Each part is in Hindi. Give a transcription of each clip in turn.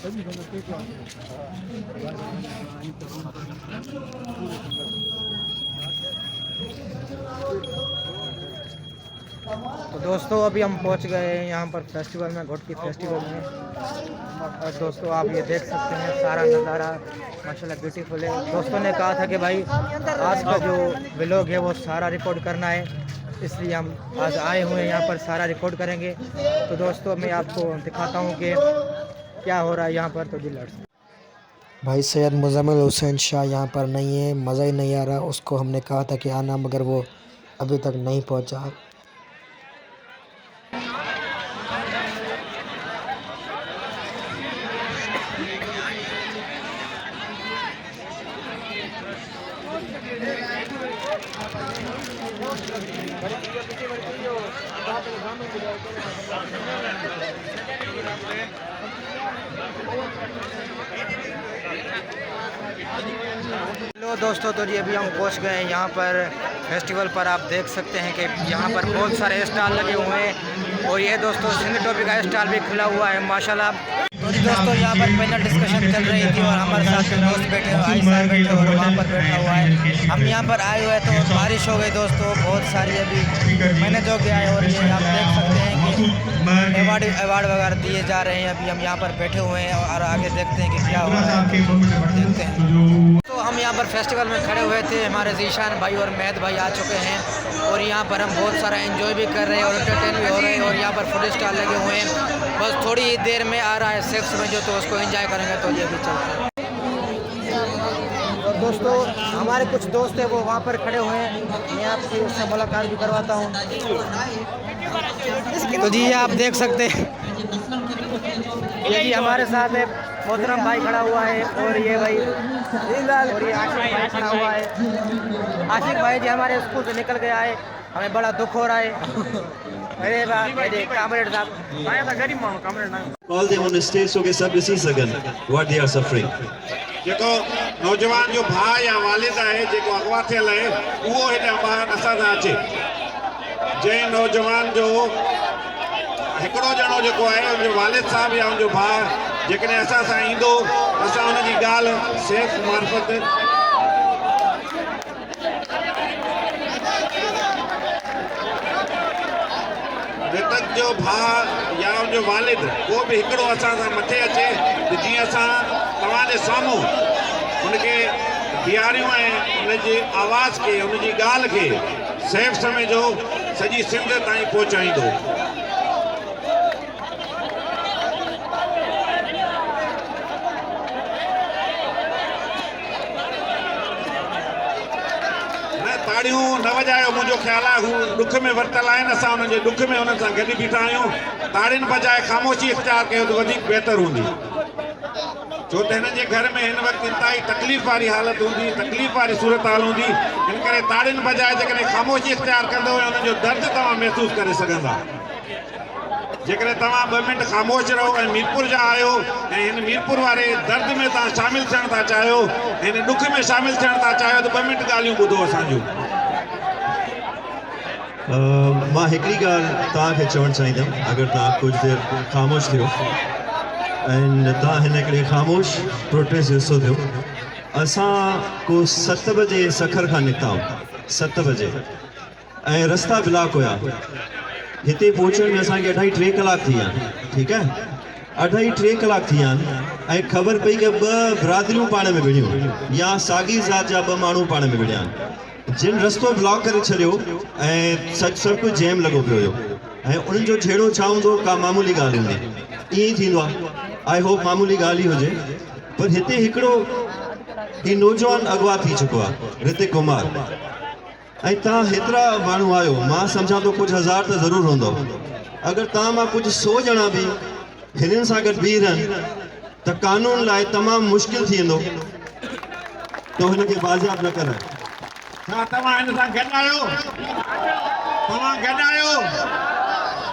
तो दोस्तों अभी हम पहुंच गए हैं यहाँ पर फेस्टिवल में, घोटकी फेस्टिवल में। और दोस्तों आप ये देख सकते हैं सारा नज़ारा माशाल्लाह ब्यूटीफुल है। दोस्तों ने कहा था कि भाई आज का जो व्लॉग है वो सारा रिकॉर्ड करना है, इसलिए हम आज आए हुए हैं यहाँ पर, सारा रिकॉर्ड करेंगे। तो दोस्तों मैं आपको दिखाता हूँ कि क्या हो रहा है यहाँ पर। तो दिलर भाई सैयद मुज़म्मिल हुसैन शाह यहाँ पर नहीं है, मज़ा ही नहीं आ रहा। उसको हमने कहा था कि आना, मगर वो अभी तक नहीं पहुँचा। हेलो दोस्तों, तो जी अभी हम पहुंच गए हैं यहाँ पर फेस्टिवल पर। आप देख सकते हैं कि यहाँ पर बहुत सारे स्टॉल लगे हुए हैं और ये दोस्तों सिंध टोपी का स्टॉल भी खुला हुआ है माशाल्लाह। तो जी दोस्तों यहाँ पर पैनल डिस्कशन चल रही थी और हमारे साथ दोस्त बैठे हुए, आई साहब बैठे और वहाँ पर बैठा हुआ है। हम यहाँ पर आए हुए तो बारिश हो गई दोस्तों बहुत सारी। अभी मैंने जो किया है और ये आप देख सकते हैं कि अवार्ड वगैरह दिए जा रहे हैं। अभी हम यहाँ पर बैठे हुए हैं और आगे देखते हैं कि क्या हो रहा है, देखते हैं। तो हम यहाँ पर फेस्टिवल में खड़े हुए थे, हमारे जीशान भाई और मेहद भाई आ चुके हैं और यहाँ पर हम बहुत सारा एंजॉय भी कर रहे हैं और एंटरटेन भी हो रहे हैं। और यहाँ पर फूड स्टॉल लगे हुए हैं, बस थोड़ी ही देर में आ रहा है सेक्स में जो, तो उसको एंजॉय करेंगे। तो ये भी चलता है। और दोस्तों हमारे कुछ दोस्त हैं वो वहाँ पर खड़े हुए हैं, मैं आपसे उससे मुलाकात भी करवाता हूँ। तो जी आप देख सकते हैं ये जी हमारे साथ है मोहतरम भाई खड़ा हुआ है और ये भाई और ये आशिक भाई खड़ा हुआ है। आशिक भाई जी हमारे स्कूल से निकल गया है, हमें बड़ा दुख हो रहा है। अरे मेरे कामरेड साहब आया था, गरीब मानो कामरेड ना Call them on the stage so that सब ॾिसी सघनि what they are suffering. जेको नौजवान जो भाउ या वालिद आहे जेको अगवा थियल आहे उहो हिते ॿाहिरि असां सां अचे। जंहिं नौजवान जो हिकिड़ो ॼणो जेको आहे उनजो वालिद साहब या उनजो भाउ जेकॾहिं असां सां ईंदो असां हुनजी ॻाल्हि सेफ मार्फत मृतक जो भाउ या उनजो वालिद को बि हिकिड़ो असां सां मथे अचे त जीअं असां तव्हांजे साम्हूं उनखे बीहारियूं ऐं उनजी आवाज़ खे उनजी ॻाल्हि खे सेफ समय जो सॼी सिंध ताईं पहुचाईंदो। ताड़ियूं न वॼायो, मुंहिंजो ख़्यालु आहे हू ॾुख में वरितल आहिनि, असां हुननि जे ॾुख में हुननि सां गॾु बीठा आहियूं। ताड़ियुनि बजाए ख़ामोशी इख़्तियार कयो त वधीक बहितर हूंदी, छो त हिननि जे घर में हिन वक़्तु इंतिहाई तकलीफ़ वारी हालत हूंदी, तकलीफ़ वारी सूरत हाल हूंदी। हिन करे ताड़ियुनि बजाए जेकॾहिं ख़ामोशी इख़्तियार कंदो हुननि जो दर्द तव्हां महसूसु करे सघंदा। जेकॾहिं तव्हां 2 मिंट ख़ामोश रहो ऐं मीरपुर जा आहियो ऐं हिन मीरपुर वारे दर्द में तव्हां शामिलु थियणु था चाहियो, हिन ॾुख में शामिलु थियणु था चाहियो त 2 मिंट ॻाल्हियूं ॿुधो असांजूं। मां हिकिड़ी ॻाल्हि तव्हांखे चवणु चाहींदुमि, अगरि तव्हां कुझु देरि ख़ामोश थियो ऐं तव्हां हिन हिकिड़े ख़ामोश प्रोटेस्ट जो हिसो थियो। असां को 7 बजे सखर खां निकिता आहियूं, 7 बजे, ऐं रस्ता ब्लॉक हुया। हिते पहुचण में असांखे 2.5-3 कलाक थी विया आहिनि, ठीकु आहे, 2.5-3 कलाक थी विया आहिनि। ऐं ख़बर पई कि 2 बिरादरियूं पाण में विढ़ियूं या साॻी ज़ात जा 2 माण्हू पाण में विढ़िया आहिनि, जिन रस्तो ब्लॉक करे छॾियो ऐं सभु कुझु जैम लॻो पियो हुयो। ऐं उन्हनि जो छेड़ो छा हूंदो, का मामूली ॻाल्हि हूंदी, ईअं ई थींदो आहे। आई होप मामूली ॻाल्हि ई हुजे, पर हिते हिकिड़ो ही नौजवान अगवा थी चुको आहे, ऋतिक कुमार। ऐं तव्हां हेतिरा माण्हू आहियो, मां सम्झां थो कुझु हज़ार त ज़रूरु हूंदो। अगरि तव्हां मां कुझु 100 ॼणा बि हिननि सां गॾु बीह रहनि त कानून लाइ तमामु मुश्किल थी वेंदो, तो हिनखे बाज़ियाब न कराए। छा तव्हां हिन सां गॾु आहियो? तव्हां गॾु आहियो?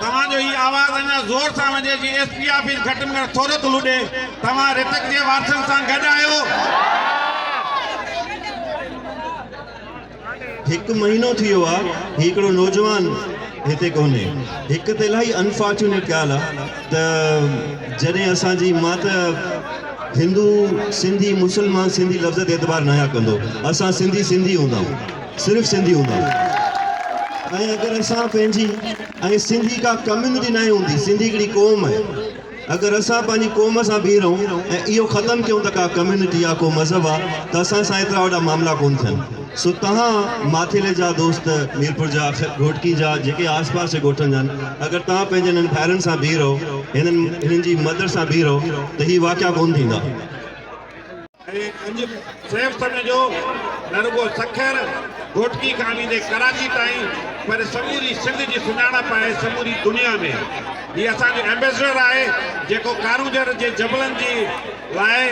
तव्हांजो ही आवाज़ अञा ज़ोर सां वञे जीअं एसपी ऑफिस घटि में घटि थोरो थो लुॾे। तव्हां ऋतिक जे वारसनि सां गॾु आहियो? 1 महीनो थी वियो आहे, हिकिड़ो नौजवान हिते कोन्हे। हिकु त इलाही अनफॉर्चुनेट ॻाल्हि आहे त जॾहिं असांजी मां त हिंदू सिंधी मुसलमान सिंधी लफ़्ज़ ते एतबार नया कंदो असां सिंधी सिंधी हूंदा सिर्फ़ सिंधी हूंदा ऐं अगरि असां पंहिंजी ऐं सिंधी का कम्युनिटी न हूंदी सिंधी हिकिड़ी क़ौम आहे अगर असां पंहिंजी क़ौम सां बीह रहूं ऐं इहो ख़तमु कयूं त का कम्युनिटी आहे को मज़हब आहे त असां सां एतिरा वॾा मामला कोन थियनि सो तव्हां माथेले जा दोस्त मीरपुर जा घोटकी जा जेके आस पास जे ॻोठनि जा आहिनि अगरि तव्हां पंहिंजे हिननि भाइरनि सां बीह रहो हिननि जी मदद सां बीह रहो त हीअ वाक़िया कोन थींदा सैफ समय जो न रुगो सखर घोटकी खां लींदे कराची ताईं पर समूरी सिंध जी सुञाणप आहे समूरी दुनिया में हीअ असांजो एम्बेसडर आहे जेको कारूंजर जे जबलनि जी लाइ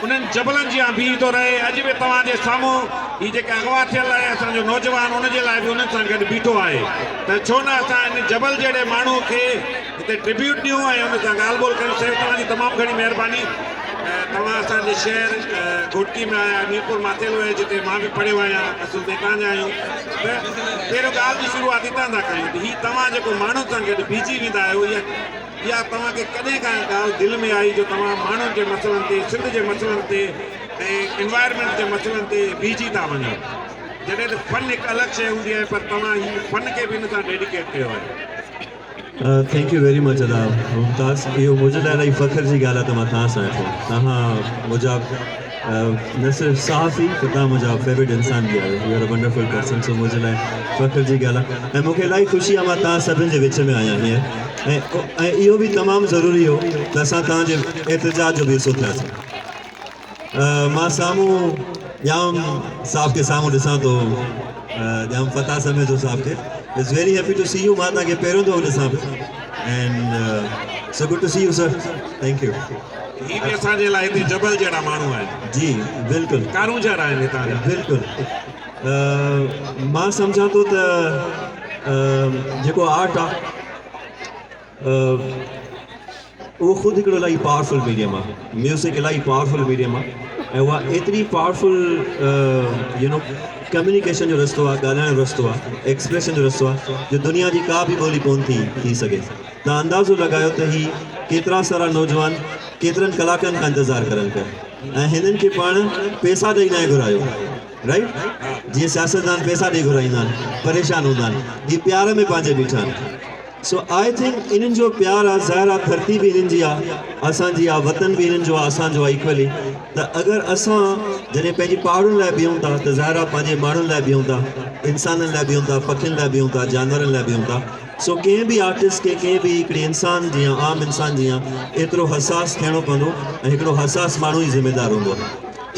उन्हनि जबलनि जी बीह थो रहे अॼु बि तव्हांजे साम्हूं हीअ जेके अगवा थियल आहे असांजो नौजवान उनजे लाइ बि उन्हनि सां गॾु बीठो आहे त छो न असां इन जबल जहिड़े माण्हू खे हिते ट्रिब्यूट ॾियूं ऐं उन सां ॻाल्हि ॿोल कयूं सैफ तव्हांजी तमामु घणी महिरबानी तव्हां असांजे शहर घोटकी में आया मीरपुर माथेलो आहे जिते मां बि पढ़ियो आहियां असूल हितां जा आहियूं त पहिरियों ॻाल्हि जी शुरूआत हितां था कयूं त हीअ तव्हां जेको माण्हुनि सां गॾु बीजी वेंदा आहियो इहा तव्हांखे कॾहिं का ॻाल्हि दिलि में आई जो तव्हां माण्हुनि जे मसइलनि ते सिंध जे मसइलनि ते ऐं एनवायरमेंट जे मसइलनि ते बीजी था वञो जॾहिं त फन हिकु अलॻि शइ हूंदी आहे पर तव्हां हीअ फन खे बि हिन सां डेडिकेट कयो आहे थैंक यू वेरी मच अदा मुमताज़ इहो मुंहिंजे लाइ इलाही फ़ख्र जी ॻाल्हि आहे त मां तव्हां सां वेठो तव्हां मुंहिंजा न सिर्फ़ु सहाफ़ी त तव्हां मुंहिंजा फेवरेट इंसान बि आहियो you are a wonderful person so मुंहिंजे लाइ फ़ख्र जी ॻाल्हि आहे ऐं मूंखे इलाही ख़ुशी आहे मां तव्हां सभिनि जे विच में आहियां हीअं ऐं इहो बि तमामु ज़रूरी हो त असां तव्हांजे एतिजाज जो बि हिसो थियासीं मां साम्हूं जाम साहब के साम्हूं ॾिसां थो जाम फता समय जो साहब खे it's very happy to see you मां तव्हांखे पहिरियों दफ़ो ॾिसां पियो and so good to see you sir thank you ही बि असांजे लाइ हिते जबल जहिड़ा माण्हू आहिनि जी बिल्कुलु कारूंजर आहिनि हितां जा बिल्कुलु मां सम्झां थो त जेको आर्ट आहे उहो ख़ुदि हिकिड़ो इलाही पावरफुल मीडियम आहे म्यूज़िक इलाही पावरफुल मीडियम आहे ऐं उहा एतिरी पावरफुल यू नो कम्युनिकेशन जो रस्तो आहे ॻाल्हाइण जो रस्तो आहे एक्सप्रेशन जो रस्तो आहे जो दुनिया जी का बि ॿोली कोन थी सघे तव्हां अंदाज़ो लॻायो त ही केतिरा सारा नौजवान केतिरनि कलाकनि खां इंतज़ारु करनि पिया ऐं हिननि खे पाण पैसा ॾेई न घुरायो राइट जीअं सियासतदान पैसा ॾेई घुराईंदा आहिनि परेशान हूंदा आहिनि हीअ प्यार में पंहिंजे बीठा आहिनि सो आई थिंक इन्हनि जो प्यार आहे ज़ाहिर आहे धरती बि इन्हनि जी आहे असांजी आहे वतन बि इन्हनि जो आहे असांजो आहे इक्वली त अगरि असां जॾहिं पंहिंजी पहाड़ुनि लाइ बीहूं था त ज़ाहिर आहे पंहिंजे माण्हुनि लाइ बीहूं था इंसाननि लाइ बीहूं था पखियुनि लाइ बीहूं था जानवरनि लाइ बीहूं था सो कंहिं बि आर्टिस्ट खे कंहिं बि हिकिड़ी इंसान जीअं आम इंसान जीअं एतिरो हसास थियणो पवंदो ऐं हिकिड़ो हसास माण्हू ई ज़िम्मेदार हूंदो आहे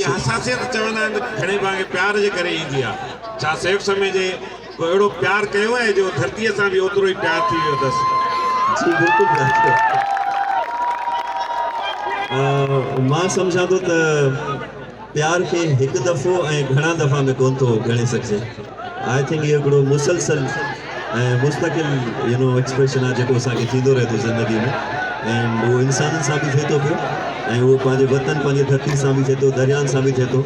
इहा हसासियत चवंदा आहिनि घणे भाङे प्यार जे करे ईंदी आहे छा सैफ समय जे को अहिड़ो प्यार कयो आहे जो धरतीअ सां बि ओतिरो ई प्यार थी वियो अथसि जी बिल्कुलु मां सम्झां थो त प्यार खे हिकु दफ़ो ऐं घणा दफ़ा में कोन थो ॻणे सघिजे आई थिंक इहो हिकिड़ो मुसलसल ऐं मुस्तक़िल यू नो एक्सप्रेशन आहे जेको असांखे थींदो रहे थो ज़िंदगी में एंड उहो इंसाननि सां बि थिए थो पियो ऐं उहो पंहिंजे वतन पंहिंजे धरती सां बि थिए थो दरियानि सां बि थिए थो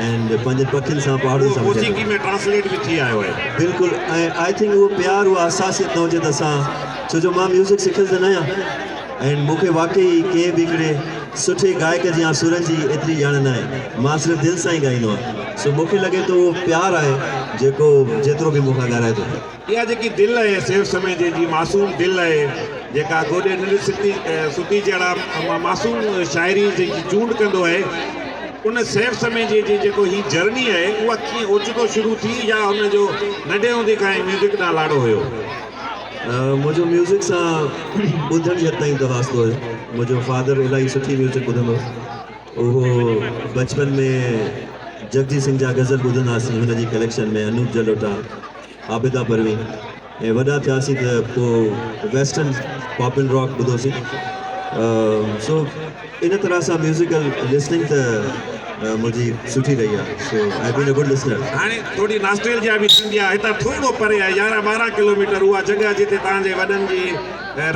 एंड पंहिंजे पखियुनि सां पहाड़ुनि सां बि थिए थो में ट्रांसलेट बि थी आयो आहे बिल्कुलु ऐं आई थिंक उहो प्यार उहा हसासियत न हुजे त असां छो जो मां म्यूज़िक सिखियलु त न आहियां एंड मूंखे वाक़ई कंहिं बि हिकिड़े सुठे गायक जी या सुर जी एतिरी ॼाण न आहे मां सिर्फ़ु दिलि सां ई ॻाईंदो आहियां सो मूंखे लॻे थो उहो प्यार आहे जेको जेतिरो बि मूंखां ॻाल्हाए थो इहा जेकी दिलि आहे सैफ समय जी मासूम दिलि आहे जेका गोॾे नंढी सुती जहिड़ा मासूम शाइरी जेकी चूंड कंदो आहे उन सैफ समय जी जेको हीअ जर्नी आहे उहा कीअं ओचितो शुरू थी या हुनजो नंढे हूंदे खां ई म्यूज़िक ॾांहुं लाड़ो हुयो मुंहिंजो म्यूज़िक सां ॿुधण जी हद ताईं दवास्तो हुयो मुंहिंजो फादर इलाही सुठी म्यूज़िक ॿुधंदो उहो बचपन में जगजीत सिंह जा गज़ल ॿुधंदासीं हुनजी कलेक्शन में अनूप जलोटा आबिदा परवीन ऐं वॾा थियासीं त पोइ वेस्टर्न पॉप एंड रॉक ॿुधोसीं सो इन तरह सां म्यूज़िकल लिसनिंग त मुंहिंजी सुठी रही आहे so I been a good listener हाणे थोरी नॉस्टैल्जिया बि थींदी आहे हितां थोरो परे आहे 11-12 किलोमीटर उहा जॻह जिते तव्हांजे वॾनि जी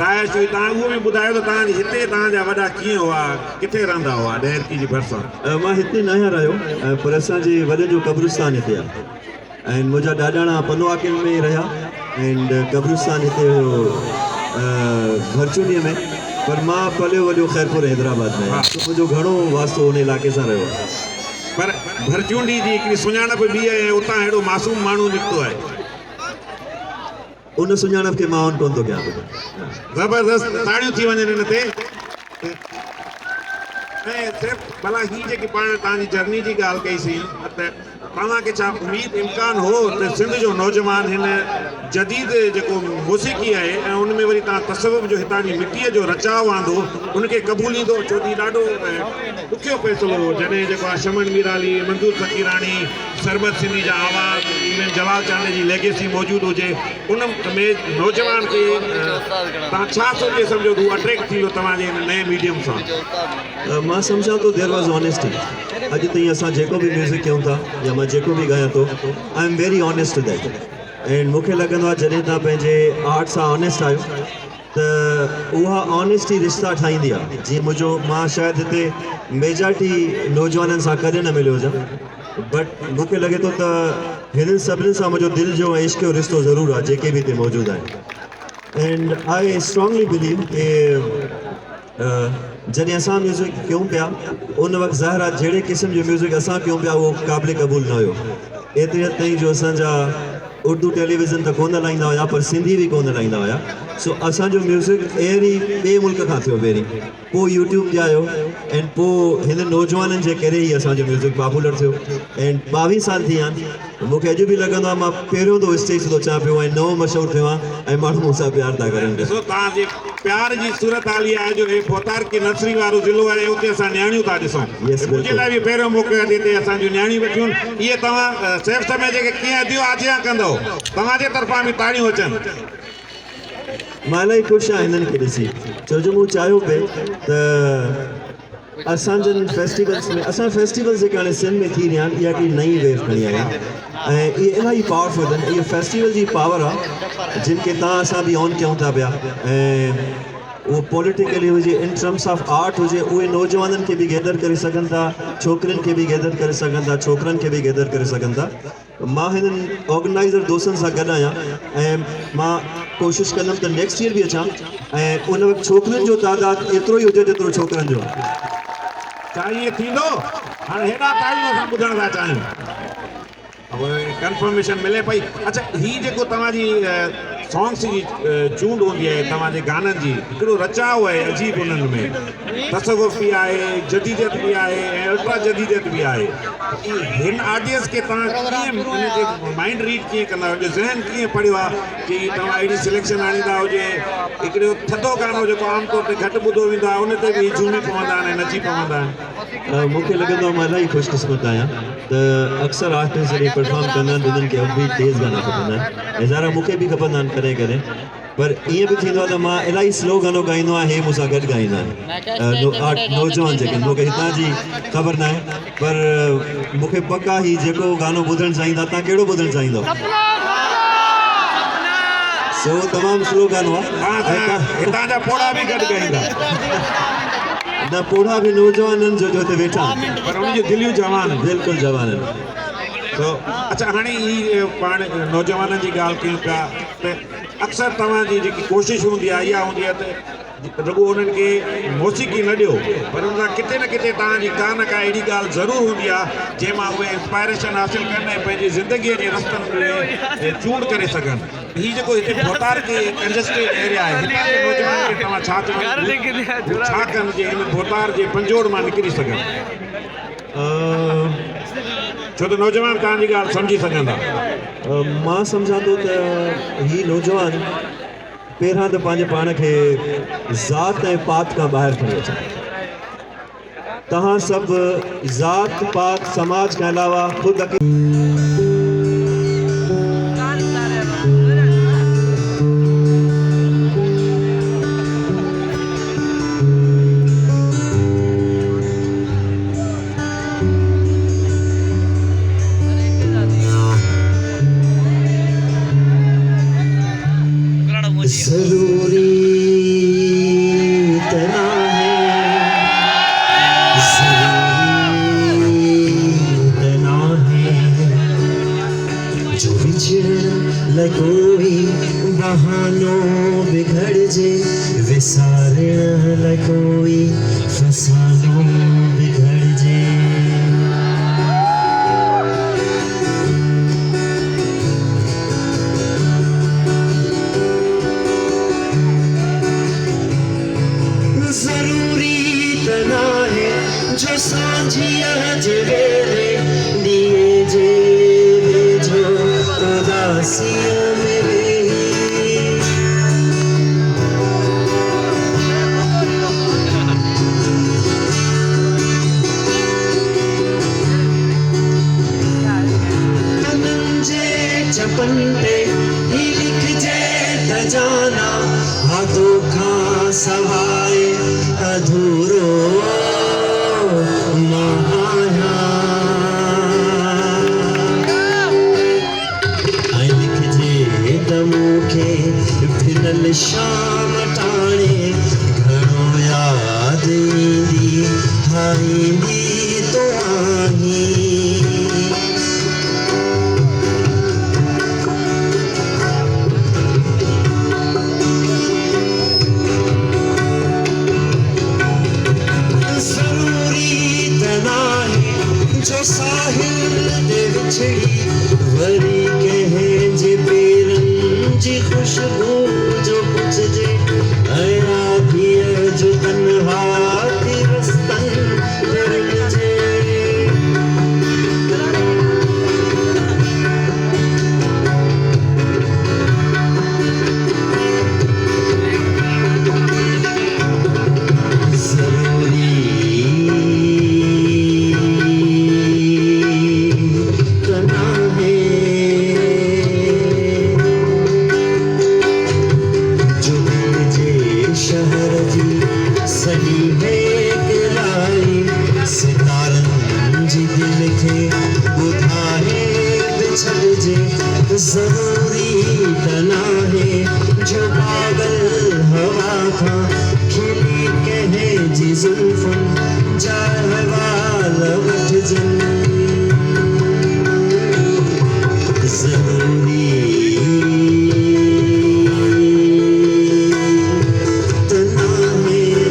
राइश हुई तव्हां उहो बि ॿुधायो त तव्हांजे हिते तव्हांजा वॾा कीअं हुआ किथे रहंदा हुआ ॾहरकी जी भरिसां मां हिते न आहियां रहियो पर असांजे वॾनि जो क़ब्रिस्तान हिते आहे ऐं मुंहिंजा ॾाॾाणा पनवाकिन में ई रहिया एंड क़ब्रिस्तान हिते हुयो भरचूनीअ में पर मां पलियो वलियो ख़ैरपुर हैदराबाद में हाँ। तो मुंहिंजो घणो वास्तो उन इलाइक़े सां रहियो आहे। पर भरचूंडी जी हिकिड़ी सुञाणप बि आहे, उतां अहिड़ो मासूम माण्हू निकितो आहे, उन सुञाणप खे मां ऑन कोन थो कयां। ज़बरदस्त ताड़ियूं थी वञनि हिन ते। ऐं सिर्फ़ु भला ही जेकी पाण तव्हांजी जर्नी जी ॻाल्हि कईसीं, त तव्हांखे छा उमेद इम्कान हो त सिंध जो नौजवान हिन जदीद जेको मौसीक़ी आहे ऐं उन में वरी तव्हां तसव्वुफ़ जो हितां जी मिटीअ जो रचाव आंदो उनखे क़बूलींदो? छो कि ॾाढो ॾुखियो फ़ैसिलो हो जॾहिं जेको आहे शमन मीराली, मंजूर फ़कीरानी, सरबत सिंधी जा आवाज़, इवन जलाल चांदनी जी लेगेसी मौजूदु हुजे, उन में नौजवान खे तव्हां छा सोचे सम्झो हू अट्रैक्ट थींदो तव्हांजे हिन नए मीडियम सां? मां सम्झां थो देयर वॉज ऑनेस्टी। अॼु ताईं असां जेको बि म्यूज़िक कयूं था या मां जेको बि ॻायां थो, I am very honest to that. And मूंखे लॻंदो आहे जॾहिं तव्हां पंहिंजे आर्ट सां ऑनेस्ट आहियो त उहा ऑनेस्टी रिश्ता ठाहींदी आहे। जीअं मां शायदि हिते मेजॉरिटी नौजवाननि सां कॾहिं न मिलियो हुजां, बट मूंखे लॻे थो त हिननि सभिनीनि सां मुंहिंजो दिलि जो ऐं इश्क जो रिश्तो ज़रूरु आहे जेके बि हिते मौजूदु आहिनि। एंड आई स्ट्रांगली बिलीव कि जॾहिं असां म्यूज़िक कयूं पिया उन वक़्तु ज़ाहिर आहे जहिड़े क़िस्म जो म्यूज़िक असां कयूं पिया उहो क़ाबिल क़बूल न हुयो। एतिरे हद ताईं जो असांजा उर्दू टेलीविज़न त कोन हलाईंदा हुया पर सिंधी बि कोन हलाईंदा हुया। सो असांजो म्यूज़िक अहिड़ी ॿिए मुल्क खां थियो पहिरीं, पोइ यूट्यूब ते आयो ऐं पोइ हिन नौजवाननि जे करे ई असांजो म्यूज़िक पॉपुलर थियो। ऐं 22 साल थी विया आहिनि। मूंखे अॼु बि लॻंदो आहे मां पहिरियों दफ़ो स्टेज ते अचां पियो ऐं नओं मशहूरु थियो आहे ऐं माण्हू मूंसां प्यार था करनि। ॾिसो तव्हांजे प्यार जी सूरत हाल इहा आहे जो हे भोतार की नर्सरी वारो ज़िलो आहे, उते असां न्याणियूं था ॾिसूं। मुंहिंजे लाइ बि पहिरियों मौक़ो आहे हिते असांजूं न्याणियूं वेठियूं आहिनि। इहे तव्हां सेफ समय जेके कीअं अदियो आजिया कंदव, तव्हांजे तरफ़ां बि ताड़ियूं अचनि। मां इलाही ख़ुशि आहियां हिननि खे ॾिसी, छो जो मूं चाहियो पिए त असांजनि फेस्टिवल्स में असां फेस्टिवल्स जेके हाणे सिंध में थी रहिया आहिनि इहा हिकिड़ी नई वेव खणी आया आहिनि ऐं इहे इलाही पावरफुल आहिनि। इहे फेस्टिवल जी पावर आहे जिन खे तव्हां असां बि ऑन कयूं था पिया। ऐं उहो पॉलिटिकली हुजे, इन टर्म्स ऑफ आर्ट हुजे, उहे नौजवाननि खे बि गैदर करे सघनि था, छोकिरियुनि खे बि गैदर करे सघनि था, छोकिरनि खे बि गैदर करे सघनि था। मां हिननि ऑर्गेनाइज़र दोस्तनि सां गॾु आहियां ऐं मां कोशिशि कंदुमि त नेक्स्ट ईयर बि अचां ऐं उन वक़्तु छोकिरियुनि जो तइदादु एतिरो ई हुजे जेतिरो छोकिरनि जो आहे। छा इहे थींदो? हाणे हेॾा ताड़ियूं असां ॿुधण था चाहियूं, कंफर्मेशन मिले पई। अच्छा, ही जेको तव्हांजी सॉन्ग्स जी चूंड हूंदी आहे तव्हांजे गाननि जी, हिकिड़ो रचाव आहे अजीब उन्हनि में, तसव्वुफ़ बि आहे, जदीदियत बि आहे ऐं अल्ट्रा जदीदियत बि आहे। हिन ऑडियंस खे तव्हां कीअं हुनजे माइंड रीड कीअं कंदा, हुनजो ज़हन कीअं पढ़ियो आहे कि तव्हां अहिड़ी सिलेक्शन आणींदा हुजे? हिकिड़ो थधो गानो जेको आमतौर ते घटि ॿुधो वेंदो आहे उन ते बि झूमी पवंदा आहिनि ऐं नची पवंदा आहिनि। मूंखे लॻंदो आहे मां इलाही ख़ुशकिस्मत आहियां त अक्सर आर्टिस्ट जॾहिं परफॉर्म कंदा आहिनि उन्हनि खे बि तेज़ गाना खपंदा आहिनि ऐं ज़ारा मूंखे बि खपंदा आहिनि कॾहिं कॾहिं, पर ईअं बि थींदो आहे त मां इलाही स्लो गानो गाईंदो आहियां, हे मूंसां गॾु गाईंदा आहिनि नौजवान जेके, मूंखे हितां जी ख़बर न आहे पर मूंखे पक आहे ही जेको गानो ॿुधणु चाहींदा। तव्हां कहिड़ो ॿुधणु चाहींदव? सो तमामु स्लो गानो आहे, हितां जा पोड़ा बि गॾु गाईंदा न पोड़ा बि नौजवाननि जो हिते वेठा पर उनजी दिलियूं जवान आहिनि, बिल्कुलु जवान आहिनि। तो अच्छा, हाणे ही पाण नौजवाननि जी ॻाल्हि कयूं पिया त अक्सर तव्हांजी जेकी कोशिशि हूंदी आहे इहा हूंदी आहे त रुॻो उन्हनि खे मौसीक़ी न ॾियो, पर उन सां किथे न किथे तव्हांजी का न का अहिड़ी ॻाल्हि ज़रूरु हूंदी आहे जंहिंमां उहे इंस्पायरेशन हासिलु कनि ऐं पंहिंजी ज़िंदगीअ जे रस्तनि में चूंड करे सघनि। हीअ जेको हिते भोतार के कंजस्टेड एरिया आहे, हितां जे नौजवान खे तव्हां छा चवंदा, छा कनि जे हिन भोतार जे पंजोड़ मां निकिरी सघनि? छो त नौजवान तव्हांजी ॻाल्हि सम्झी सघंदा। मां सम्झां थो त ही नौजवान पहिरां त पंहिंजे पाण खे ज़ात ऐं पात खां ॿाहिरि खणी अचनि। तव्हां सभु ज़ात पात समाज खां अलावा ख़ुदि ज़रूरी इतना है, ज़रूरी इतना है, जो बिछड़ लगोई बहानों बिगड़ जे सारे कोई फसानो बिगड़ जे जरूरी तना है जो सांझिया जवेरे दिए जे जो उदासियां मेरे चपंते ही लिख जे जाना हाथों का सवाए अधूरो महाया आई लिख जे दमुखे फिनल शाम टाणे घणो याद ईंदी हाईंदी तो आही जो साहिल दे विछड़ी वरी कहे जे बेरन जी खुशबू जो कुछ जे आया पिया जो तन्हा थी रस्तन करन जे जरूरी तना है जो पागल हवा था खिली कहे जी जुल्फन जाए हवा लवट जन जरूरी तना है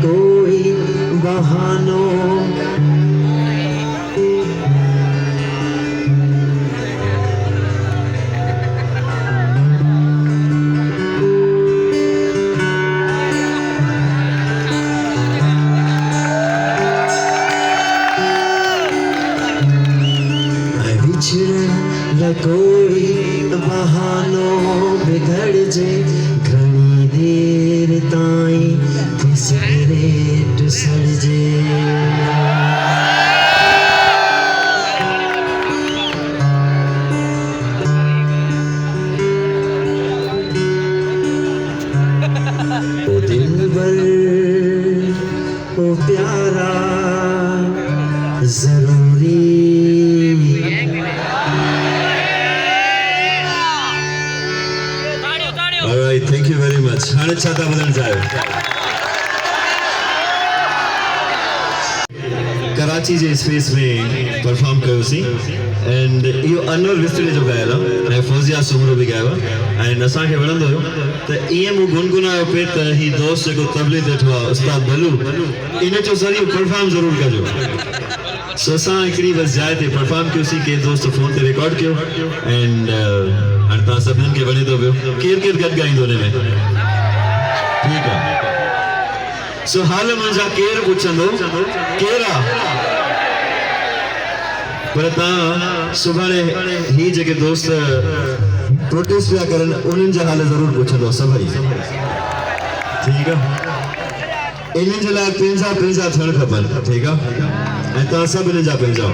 कोई बहानों कोई बहानों बिगड़ जे घनी देर ताई सिगरेट सड़जे ओ दिलबर ओ प्यारा जरूरी हाणे छा था ॿुधणु चाहियो? कराची जे स्पेस में परफॉर्म कयोसीं एंड इहो अनवर विस्तरे जो ॻायल आहे ऐं फौजिया सुमरो बि ॻायो आहे ऐं असांखे वणंदो हुयो त ईअं मूं गुनगुनायो पिए त हीउ दोस्त जेको तबले ते वेठो आहे उस्ताद बलू इन जो ज़रियो परफॉर्म ज़रूरु कजो। सो असां हिकिड़ी बस जाइ ते परफॉर्म कयोसीं, कंहिं दोस्त फ़ोन ते रिकॉर्ड कयो एंड हाणे तव्हां सभिनीनि खे वणे थो पियो केरु केरु गॾु ॻाईंदो हुन में? ठीकु आहे। सो हाल मुंहिंजा केरु पुछंदो केरु आहे, पर तव्हां सुभाणे ही जेके दोस्त प्रोटेस्ट पिया करनि उन्हनि जा हाल ज़रूरु पुछंदो सभई, ठीकु आहे? इन्हनि जे लाइ पंहिंजा पंहिंजा थियणु खपनि, ठीकु आहे? ऐं तव्हां सभु इन्हनि जा पंहिंजा।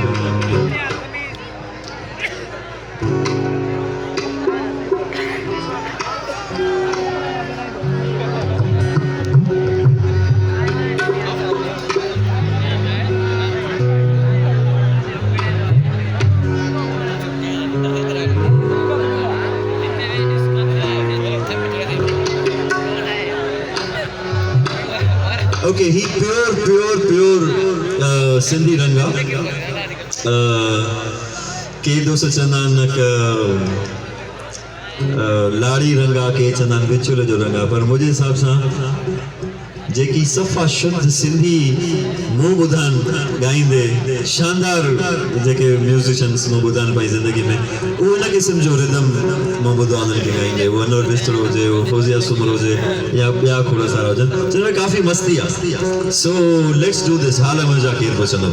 ओके, ही प्योर सिंधी रंग आहे। के दोस्त चवंदा आहिनि लाड़ी रंग आहे, के चवंदा आहिनि विचोले जो रंग आहे, पर मुंहिंजे हिसाब सां जेकी सफ़ा शुद्ध सिंधी मूं ॿुधनि ॻाईंदे शानदार जेके म्यूज़िशियन्स मूं ॿुधनि पंहिंजी ज़िंदगी में उहो हिन क़िस्म जो रिदम मूं ॿुधो आहे उन्हनि खे ॻाईंदे, उहो अनवर बिस्तरो हुजे, उहो फौजिया सुमर हुजे या ॿिया खोड़ सारा हुजनि, जिन में काफ़ी मस्ती आहे। So let's do this. हाल मुंहिंजा केरु पुछंदो?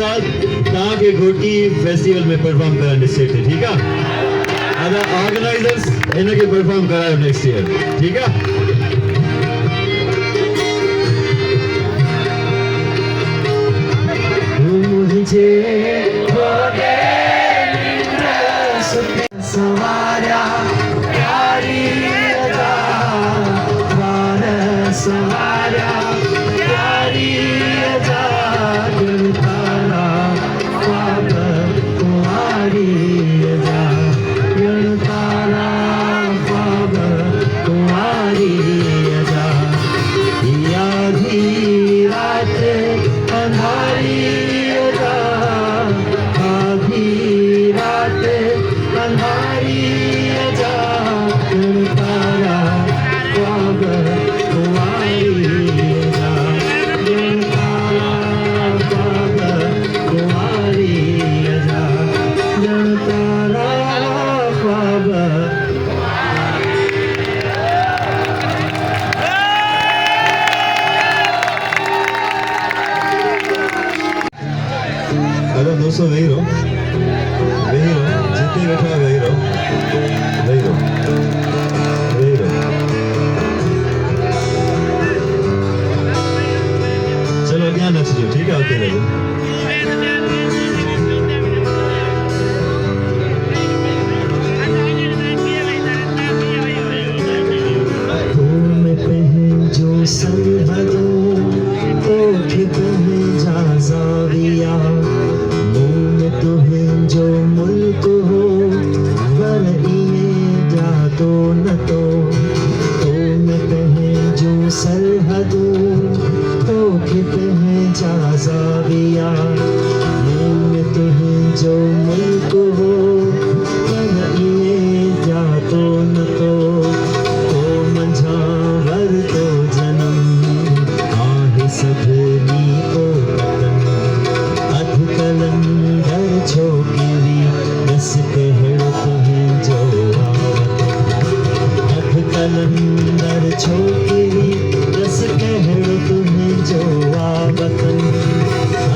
साल तव्हांखे घोटी फेस्टिवल में परफॉर्म करण ॾिसे थी ठीकु आहे अदा ऑर्गेनाइज़र्स हिनखे परफॉर्म करायो नेक्स्ट ईयर ठीकु आहे मुझे सवारा प्यारी अदा सवारा प्यारी अदा तारा ख्वाब कुंवारी अदा तारा ख्वाब कुंवारी अदा आधी रात अंधारी अदा आधी रात अंधारी अदा तारा ख्वाब कुंवारी अदा तारा ख्वाब कुंवारी अदा तारा ख्वाब अदा दोस्तों वही रहो जितने बैठा वही रहो चलो अॻियां नचिजो ठीकु आहे उते रहो घूम पहंजो संभलो ओठ पहंजा ज़ाविया मुंह तुंहिंजो मुल्क हो पर इएं जातो न तो तुम पहंजो सरहदूं ओठ पहंजा ज़ाविया मुंह तुंहिंजो मुल्क हो पर इएं जातो न तो मंझावर तो जन्म आहे सभिनी को वतन अध कलंदर छोकिरी दस कहिड़ो तुंहिंजो अध कलंदर छोकिरी दस कहिड़ो तुंहिंजो वतन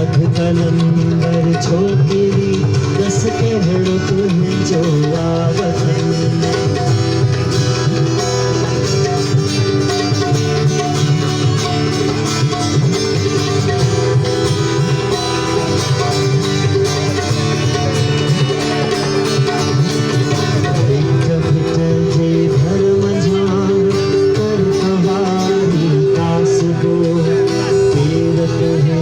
अध कलंदर छोकिरी दस कहिड़ो तुंहिंजो वतन कर कवारी कास दो तेर तुहे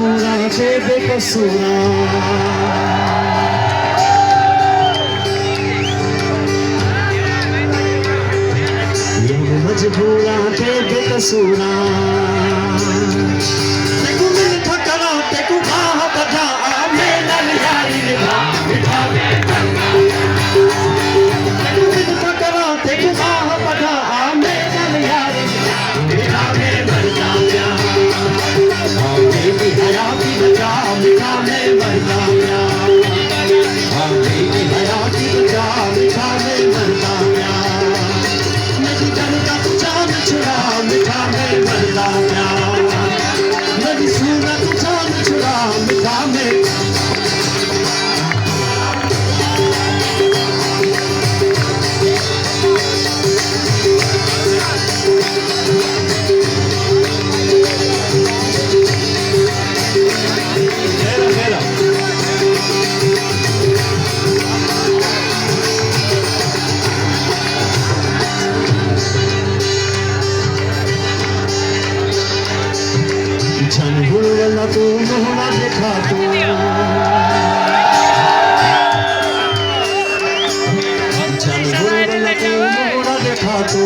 मजबूरा पे बेकसूरा मजबूरा पे बेकसूरा तेकू मिल ठकरा तेकू बाह बजा आमे नल यारी निभा निभा तेकू मिल ठकरा तेकू बाह बजा आमे नल यारी निभा में मर जाऊंगा मेरी हयाती बचा मिठा में मर जाऊंगा मेरी हयाती बचा मिठा में मर जाऊंगा मिठा में मरना मेरी सुना तू जान छुड़ा मिठा में वाला तू मोहना देखा तू वाला तू मोहना देखा तू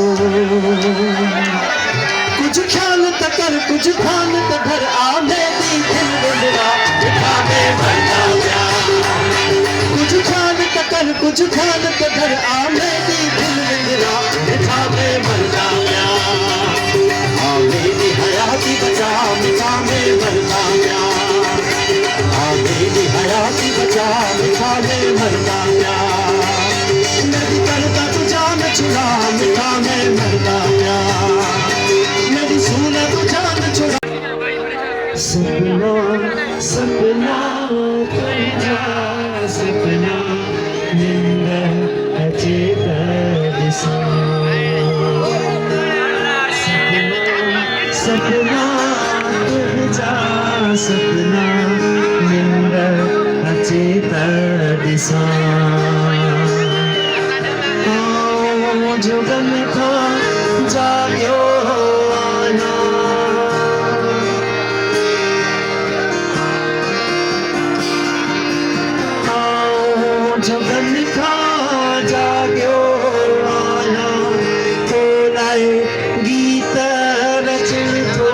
कुछ ख्याल तकर कुछ खान तकर आने दी दिल मेरा मिठा में मर जाऊंगा कुछ ख्याल तकर कुछ खान तकर आने दी दिल मेरा मिठा में मर जाऊंगा मेरी हयाती बचा मिठा में मर जाऊंगा मेरी हयाती बचा मिठा में मर जाऊंगा मेरी करता तू जान छुड़ा मिठा में मर जाऊंगा मेरी सुना तू जान छुड़ा सपना सपना तेरा सपना निंदा अचेत दिशा सपना तुझा सपना निंदा अचेत दिशा जुगन खा जाग्यो आना जुगन खा जाग्यो आना तो लाए गीत रचन तो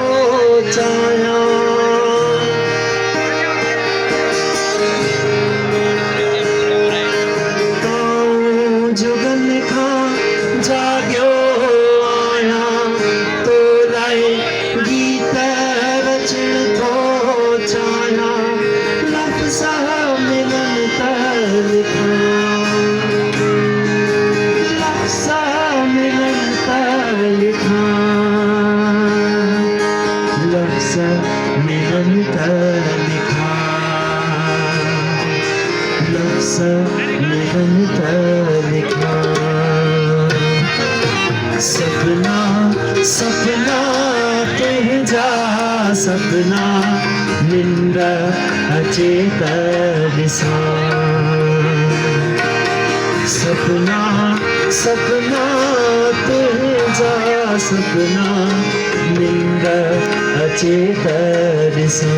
चाया जुगन खा जाग्यो आया तो लाए गीत रचन तो चाया लफ्ज़ा मिलन लिखा लफ्ज़ा मिलन लिखा लफ्ज़ा मिलन लिखा लफ्ज़ा मिलन लिखा सपना सपना तेजा सपना निंदा अचेत दिशा सपना सपना तेजा सपना निंदा अचेत दिशा